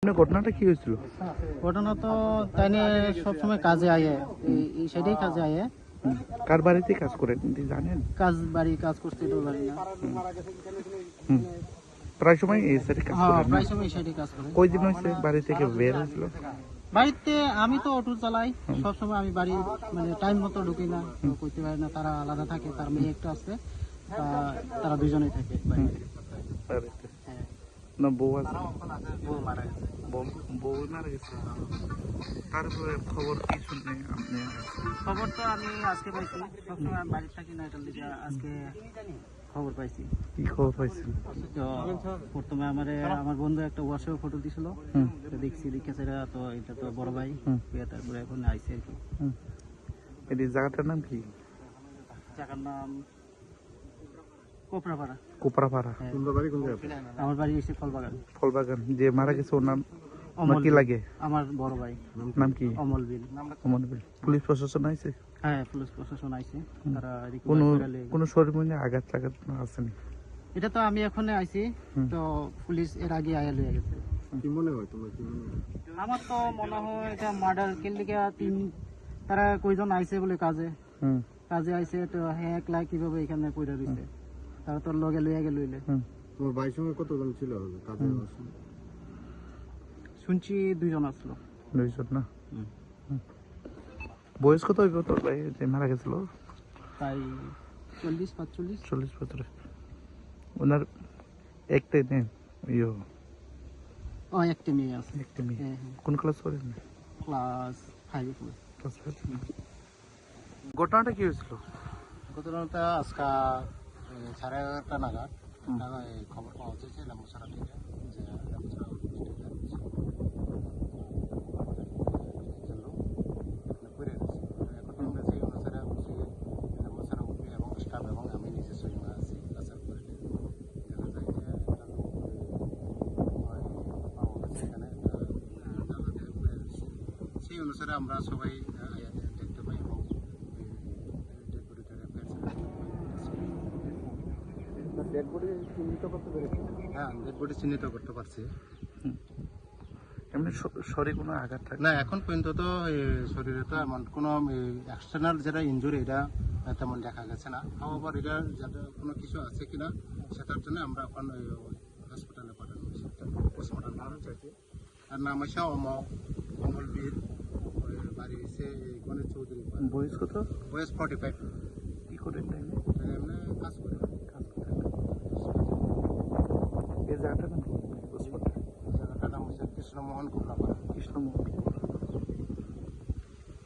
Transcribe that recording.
আপনার ঘটনাটা কি হয়েছিল? ঘটনা তো তাই নিয়ে সবসময় কাজে আয়ে এই সাইডেই কাজে আয়ে কার বাড়িতে কাজ করেন আপনি জানেন? বাড়ি কাজ করতে তো জানি না। হুম। প্রায় সময় এই সাইডে কাজ হ্যাঁ, করেন না? প্রায় সময় এই সাইডে কাজ করে। কয়দিন হয়েছে বাড়ি থেকে বের হয়েছিল? বাড়িতে আমি তো অটো চালাই, সবসময় আমি বাড়ি মানে টাইম মতো ঢুকি না, তো করতে পারি না। তারা আলাদা থাকে, তার মেয়ে একটা আছে, তারা দুজনেই থাকে বাড়িতে। বাড়িতে হ্যাঁ, না বউ আছে? বউ মারা গেছে। বউ মারা গেছে। তারপরে খবর কি শুনলেন আপনি? খবর তো আমি আজকে পাইছি, সবসময় আমি বাড়ি থাকি না, এটার লিগে আজকে খবর পাইছি। কি খবর পাইছেন? তো প্রথমে আমার বন্ধু একটা হোয়াটসঅ্যাপ ফটো দিছিল, তো দেখছি লিখেছে তো এটা তো বড় ভাই, তারপরে এখন আইসি আর কি। এই জায়গাটার নাম কি? জায়গার নাম কোপড়াপাড়া। কোপড়াপাড়া। হ্যাঁ। আমার বাড়ি এসে ফলবাগান। ফলবাগান। যে মারা গেছে ওর নাম কি লাগে? আমার বড় ভাই। নাম কি? অমল বিল। অমল বিল। পুলিশ প্রশাসন আইছে? হ্যাঁ, পুলিশ প্রশাসন আইছে, তারা কোনো শরীর মনে আঘাত টাঘাত আসেনি? এটা তো আমি এখন আইছি, তো পুলিশ এর আগে আয়া লইয়া গেছে। কি মনে হয় তোমার? কি মনে হয়? আমার তো মনে হয় এটা মার্ডার কেন লিগে তারা কয়জন আইছে বলে কাজে আইছে, তো হ্যাঁ একলা কিভাবে এখানে পয়রা দিছে, তারা তোর লগে লইয়া গেল হইলে। তোমার ভাইয়ের সঙ্গে কতজন ছিল কাজে? শুনছি 2 জন আসলো। 2 জন না? বয়স কত হইব তোর ভাই যে মারা গেছিল? তাই 40-45। 40-45। ওনার একটাই নেই একটা মেয়ে আছে। একটা মেয়ে। হ্যাঁ, কোন ক্লাস করেন? ক্লাস 5 পড়ে। ঘটনাটা কি হয়েছিল? ঘটনাটা আজকে 11:30 নাগাদ খবর পাওয়া যাচ্ছে লেম্বুছড়া থেকে, যে লেম্বুছড়া সেই অনুসারে আমরা সবাই দেখতে পাই এবং ডেড বডি চিহ্নিত করতে পেরেছি। হ্যাঁ, ডেড বডি চিহ্নিত করতে পারছি। এমনি শরীরে কোনো আঘাত থাকে না, এখন পর্যন্ত তো শরীরে তো এমন কোনো এক্সটার্নাল যেটা ইনজুরি এটা তেমন দেখা গেছে না। আবার এটা যাতে কোনো কিছু আছে কিনা সেটার জন্য আমরা এখন হসপিটালে পাঠানো হয়েছে, পোস্টমর্টম করানো চাইছি। আর নাম হচ্ছে অমল বীর, বাড়ি হচ্ছে গণেশ চৌধুরী। বয়স কত? বয়স 45। কি করেন? এমনি কাজ করে। এই জায়গাটার নাম কি? জায়গাটার নাম হচ্ছে কৃষ্ণমোহন কোপড়াপাড়া। কৃষ্ণমোহন।